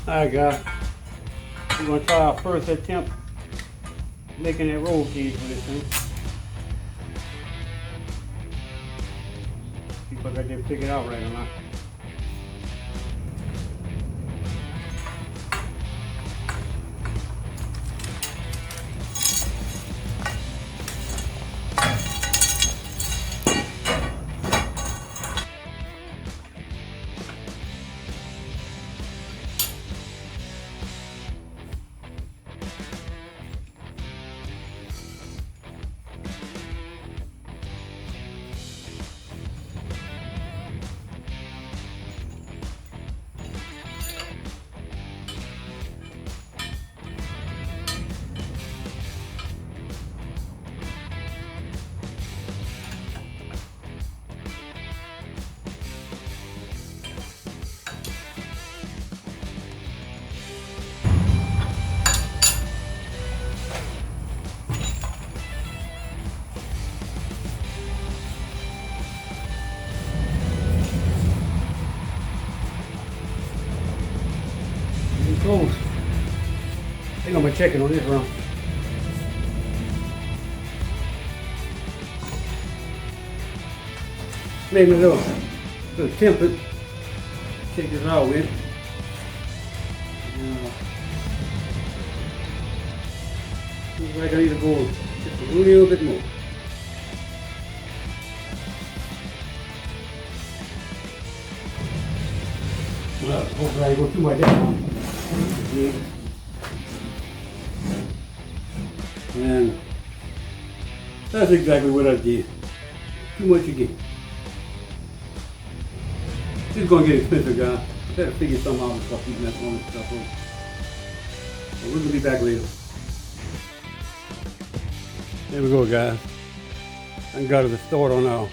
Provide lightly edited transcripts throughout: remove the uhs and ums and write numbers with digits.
Alright guys, we're going to try our first attempt making that roll cage for this thing. See if I got that figured out right or not. Close. I think I'm gonna check it on this round. Maybe a little tempered. Check this out with. Looks like I need to go just a little bit more. Well, hopefully I don't go too much down. And that's exactly what I did. Too much again. This is gonna get expensive, guys. I better figure something out and stop keeping that on stuff on. So we're gonna be back later. There we go, guys. I got to start on our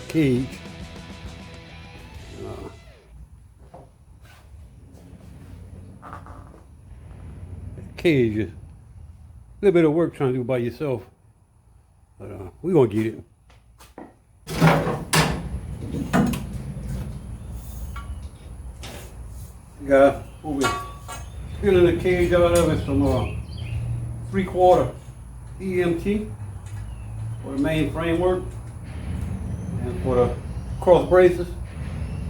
cage. Cage is a little bit of work trying to do by yourself, but we're gonna get it. Got what we're filling the cage out of is some 3/4 EMT for the main framework, and for the cross braces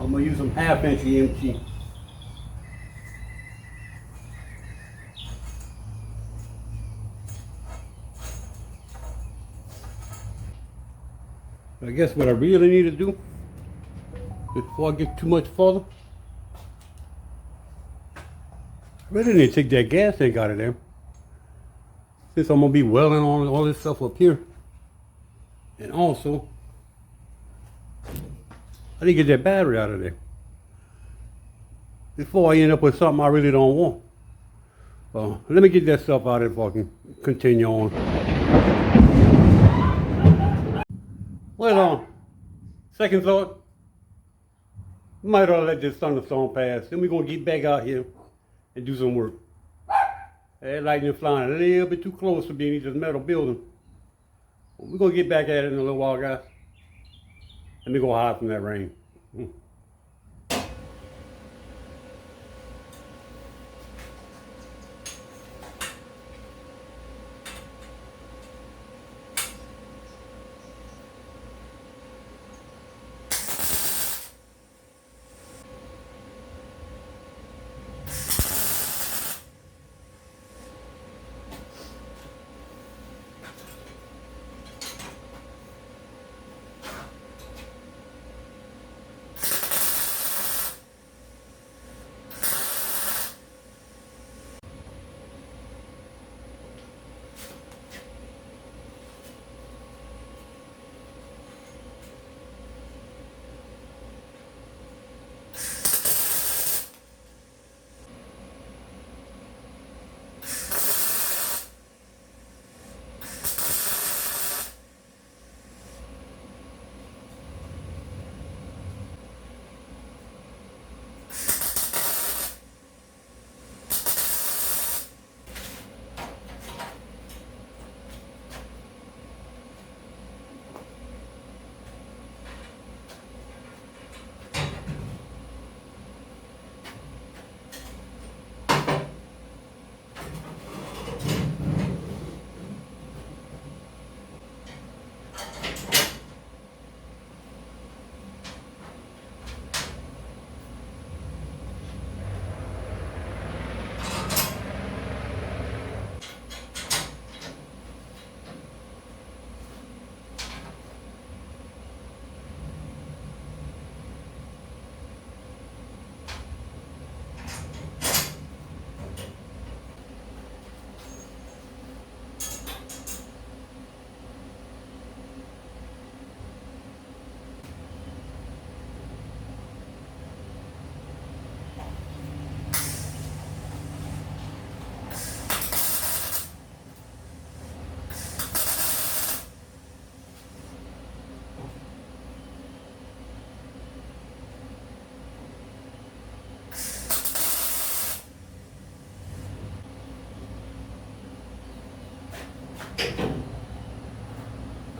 I'm gonna use some 1/2 inch EMT. I guess what I really need to do before I get too much further, I really need to take that gas tank out of there. Since I'm gonna be welding on all this stuff up here. And also, I need to get that battery out of there before I end up with something I really don't want. Let me get that stuff out of there before I can continue on. Well, second thought, might ought to let this thunderstorm pass. Then we're going to get back out here and do some work. That lightning flying a little bit too close to being this metal building. We're going to get back at it in a little while, guys. Let me go hide from that rain.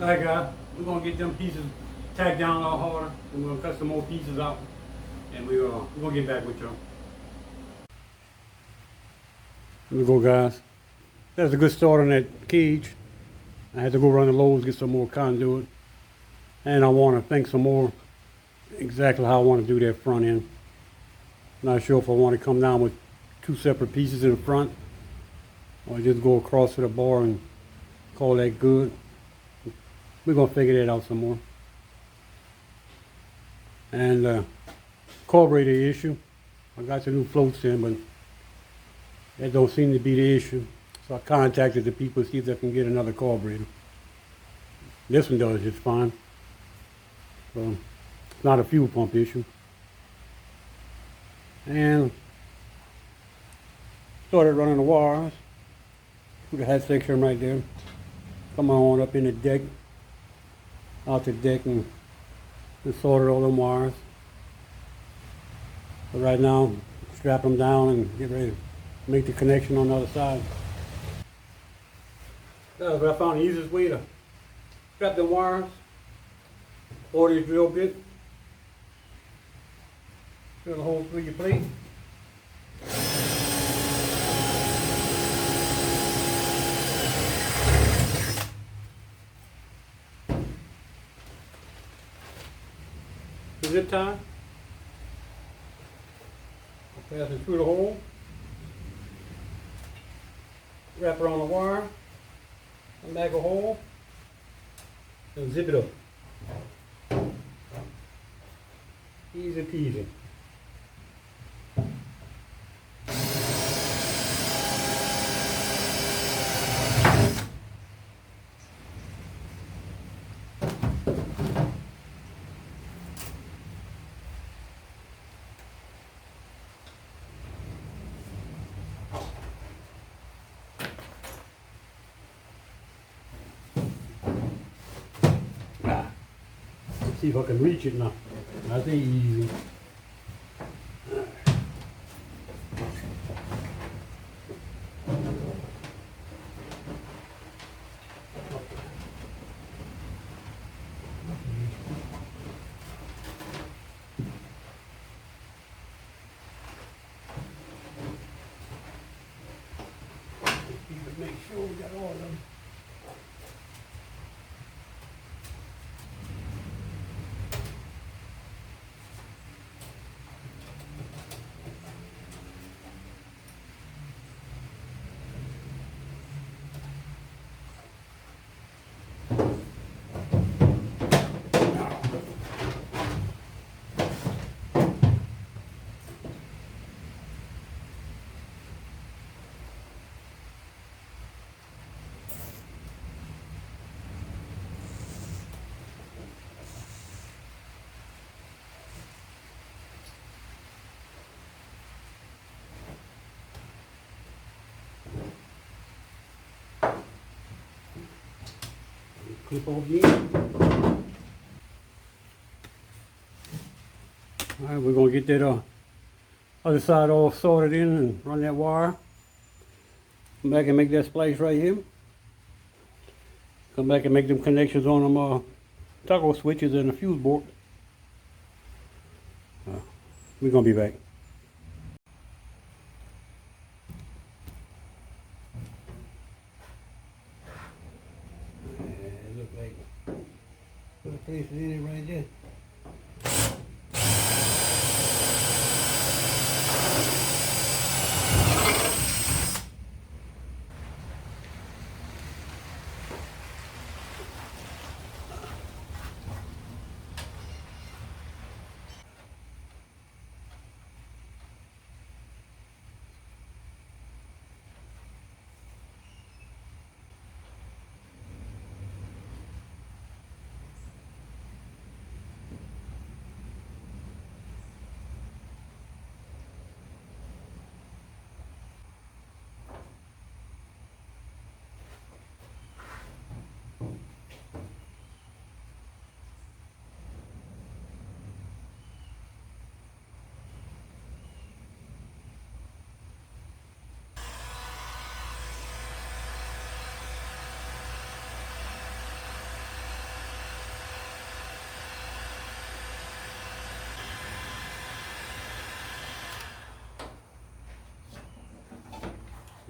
Alright guys, we're gonna get them pieces tacked down a lot harder. We're gonna cut some more pieces out, and we're gonna get back with y'all. Here we go guys. That's a good start on that cage. I had to go run the Lowe's, get some more conduit. And I want to think some more exactly how I want to do that front end. Not sure if I want to come down with two separate pieces in the front, or just go across to the bar and call that good. We're going to figure that out some more. And carburetor issue. I got the new floats in, but that don't seem to be the issue. So I contacted the people to see if they can get another carburetor. This one does just fine. So it's not a fuel pump issue. And started running the wires. Put the hat section right there. Come on up in the deck. Out the deck and sorted all them wires. So right now, strap them down and get ready to make the connection on the other side. That's what I found the easiest way to strap the wires. Order your drill bit. Drill a hole through your plate. The zip tie. Pass it through the hole. Wrap it on the wire. Come back a hole. And zip it up. Easy peasy. See if I can reach it now. That's easy. Make sure we got all of them. Clip over here. Alright, we're going to get that other side all sorted in and run that wire. Come back and make that splice right here. Come back and make them connections on them toggle switches and the fuse board. We're going to be back. Look like Put a place in it right there.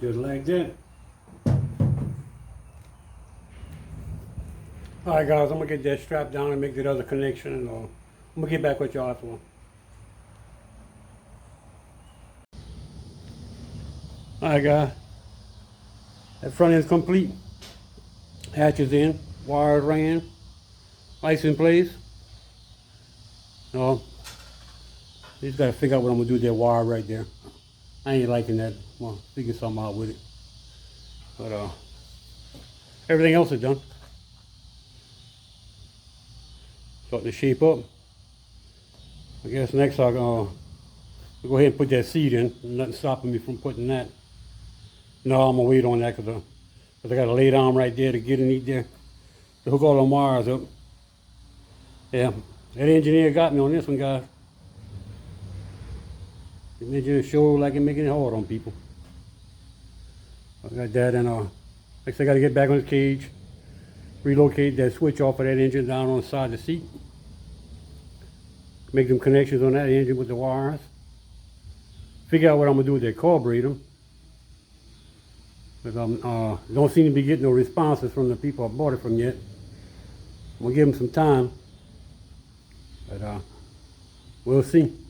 Just like that. Alright guys, I'm gonna get that strap down and make that other connection, and I'm gonna get back with y'all after one. Alright guys, that front end's complete. Hatches in, wires ran, lights in place. Just gotta figure out what I'm gonna do with that wire right there. I ain't liking that. Well, figure something out with it. But everything else is done. Starting to shape up. I guess next I'll go ahead and put that seat in. Nothing stopping me from putting that. No, I'm gonna wait on that because I got a laid arm right there to get underneath there to hook all the wires up. Yeah, that engineer got me on this one, guys. The engineer sure like it making it hard on people. I got that, and next I got to get back on the cage, relocate that switch off of that engine down on the side of the seat, make them connections on that engine with the wires, figure out what I'm gonna do with that carburetor, because I don't seem to be getting no responses from the people I bought it from yet. I'm gonna give them some time, but we'll see.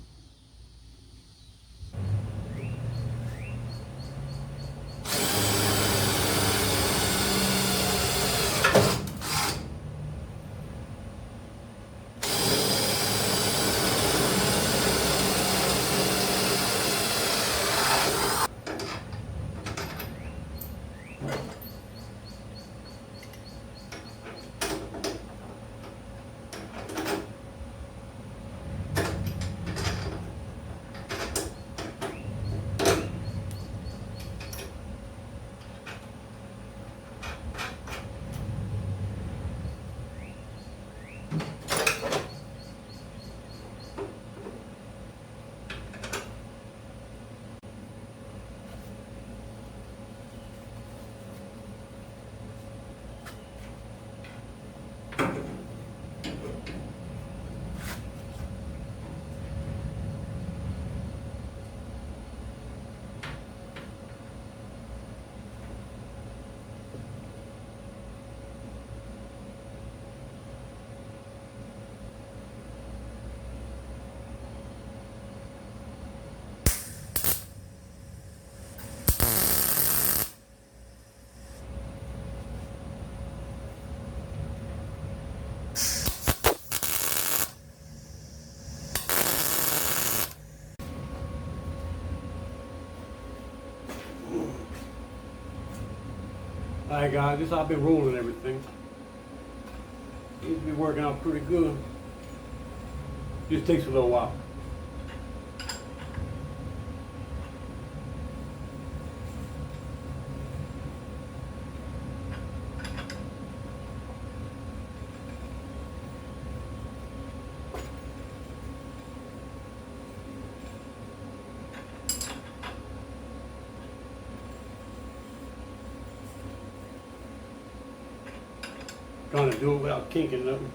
Alright guys, this is how I've been rolling everything. Seems to be working out pretty good. Just takes a little while. Trying to do it without kinking nothing.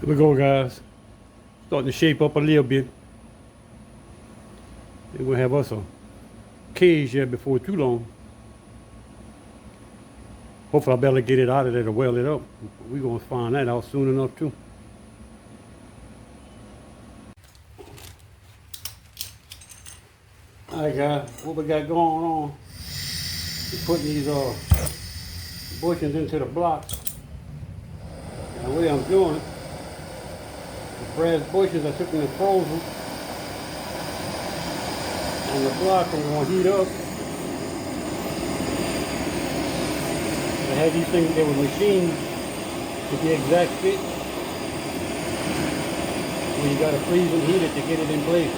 Here we go, guys. Starting to shape up a little bit. And we'll have us a cage here before too long. Hopefully I'll be able to get it out of there to weld it up. We're going to find that out soon enough too. Alright guys, what we got going on is putting these bushings into the blocks. And the way I'm doing it, the brass bushings I took them and froze them. On the block I'm going to heat up. I had these things that were machined to the exact fit. And you got to freeze and heat it to get it in place.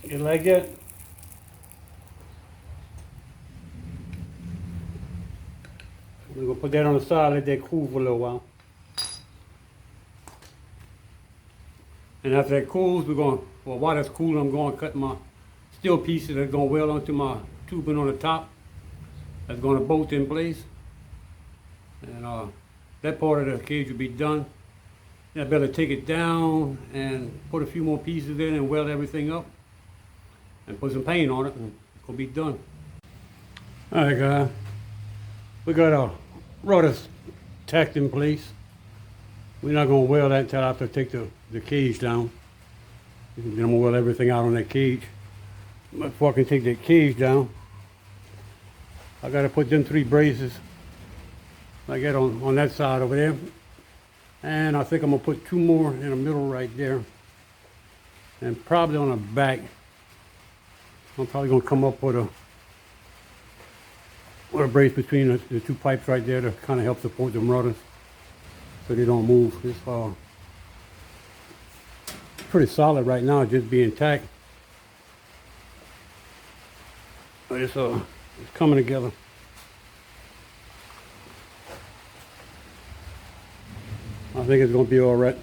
You like that? We're going to put that on the side, let that cool for a little while. And after that cools, we're going to, well, while that's cooling, I'm going to cut my steel pieces that's going to weld onto my tubing on the top. That's going to bolt in place. And that part of the cage will be done. Then I better take it down and put a few more pieces in and weld everything up. And put some paint on it and it'll be done. Alright guys, we got our rudders tacked in place. We're not going to weld that until after I take the cage down. Then I'm going to weld everything out on that cage. But before I can take that cage down, I got to put them 3 braces like that on that side over there. And I think I'm going to put 2 more in the middle right there. And probably on the back. I'm probably going to come up with a brace between the 2 pipes right there to kind of help support them rudders so they don't move. It's pretty solid right now, just being tacked. But it's coming together. I think it's going to be all right.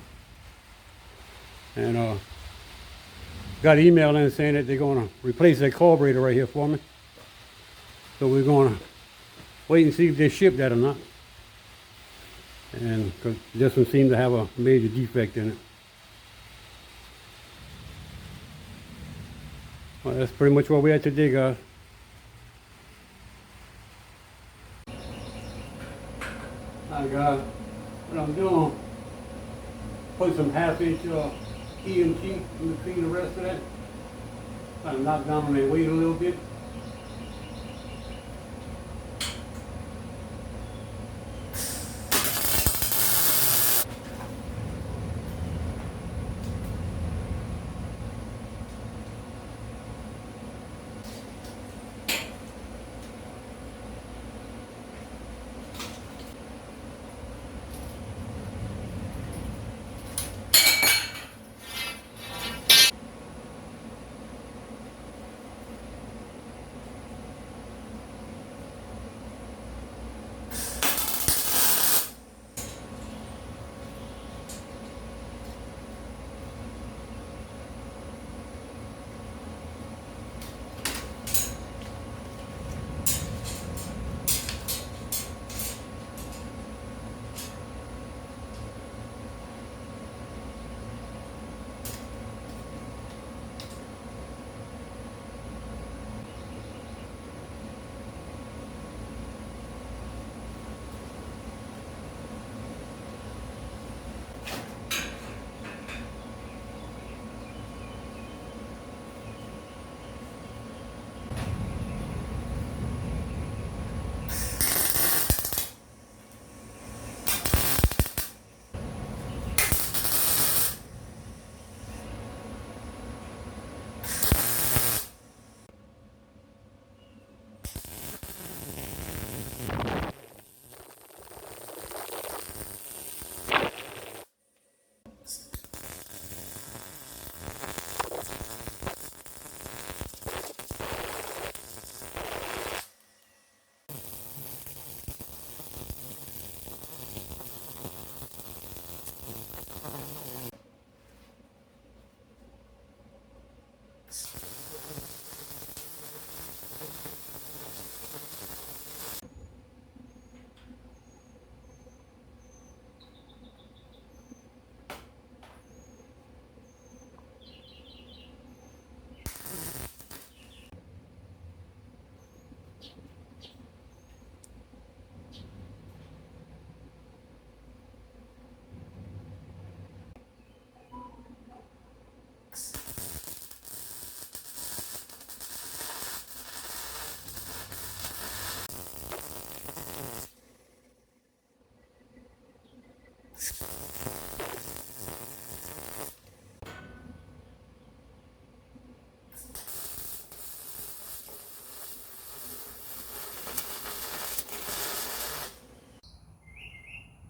And got an email in saying that they're going to replace that carburetor right here for me. So we're going to wait and see if they ship that or not. And because this one seemed to have a major defect in it. Well, that's pretty much what we had today, guys. Alright guys, what I'm doing, put some 1/2 inch EMT in between the rest of that. Kind of knock down on their weight a little bit.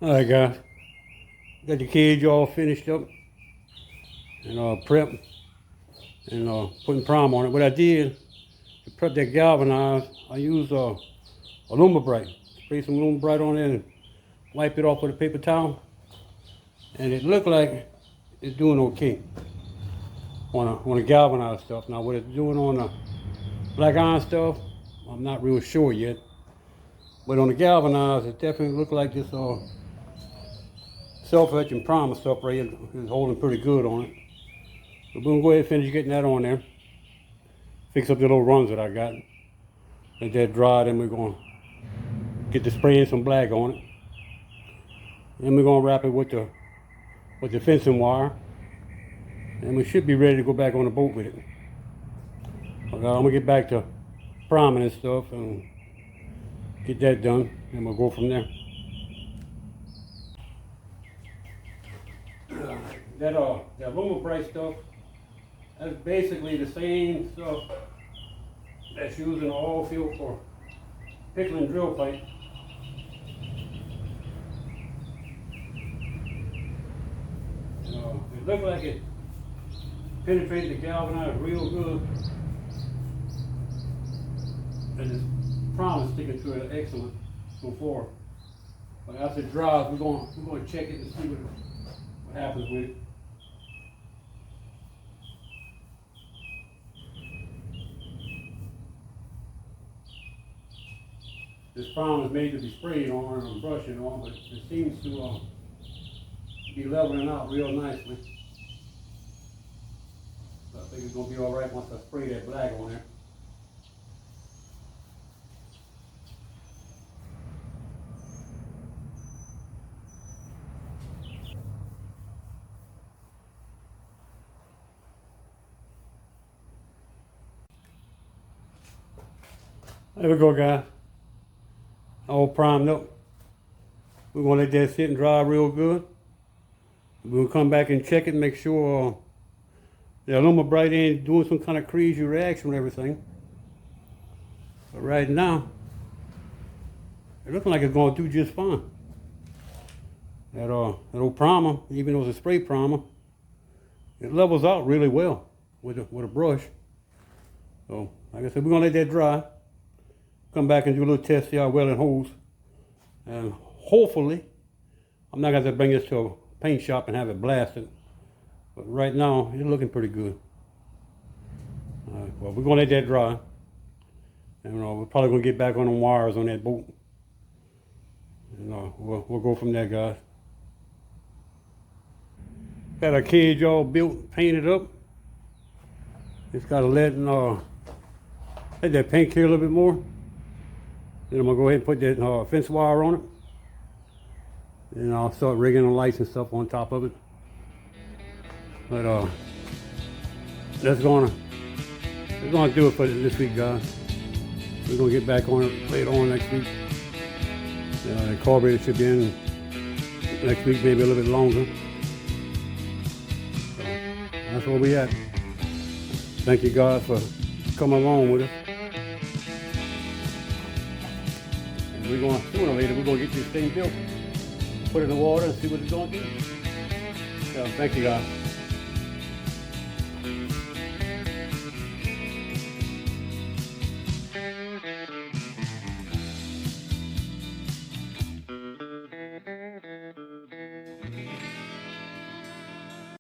Alright guys, got the cage all finished up and prepped and putting prime on it. What I did to prep that galvanized, I used Aluminibrite. Spray some Aluminibrite on it and wipe it off with a paper towel. And it looked like it's doing okay on the galvanized stuff. Now what it's doing on the black iron stuff, I'm not real sure yet. But on the galvanized, it definitely looked like this self-etching primer stuff right here is holding pretty good on it. So we're gonna go ahead and finish getting that on there. Fix up the little runs that I got. Let that dry, then we're gonna get the spraying some black on it. Then we're gonna wrap it with the fencing wire. And we should be ready to go back on the boat with it. Okay, I'm gonna get back to priming and stuff and get that done, and we'll go from there. That Aluminibrite stuff, that's basically the same stuff that's used in the oil field for pickling drill pipe. It looked like it penetrated the galvanized real good, and this primer sticking to it excellent so far. But as it dries, we're going to check it and see what happens with it. This primer is made to be sprayed on and brushing on, but it seems to be leveling out real nicely. So I think it's going to be all right once I spray that black on there. There we go, guys. All primed up. We're gonna let that sit and dry real good. We'll come back and check it and make sure the Aluminibrite ain't doing some kind of crazy reaction with everything. But right now, it looks like it's gonna do just fine. That old primer, even though it's a spray primer, it levels out really well with a brush. So, like I said, we're gonna let that dry. Come back and do a little test, see how well it holds. And hopefully, I'm not going to bring this to a paint shop and have it blasted. But right now, it's looking pretty good. Well, we're going to let that dry. And we're probably going to get back on the wires on that boat. And we'll go from there, guys. Got our cage all built, painted up. Just got to let that paint cure a little bit more. Then I'm gonna go ahead and put that fence wire on it. And I'll start rigging the lights and stuff on top of it. But that's gonna do it for this week, guys. We're gonna get back on it later on next week. The carburetor should be in next week, maybe a little bit longer. So that's where we at. Thank you, guys, for coming along with us. We're going sooner or later, we're going to get this thing built, put it in the water and see what it's going to do. So, thank you, guys.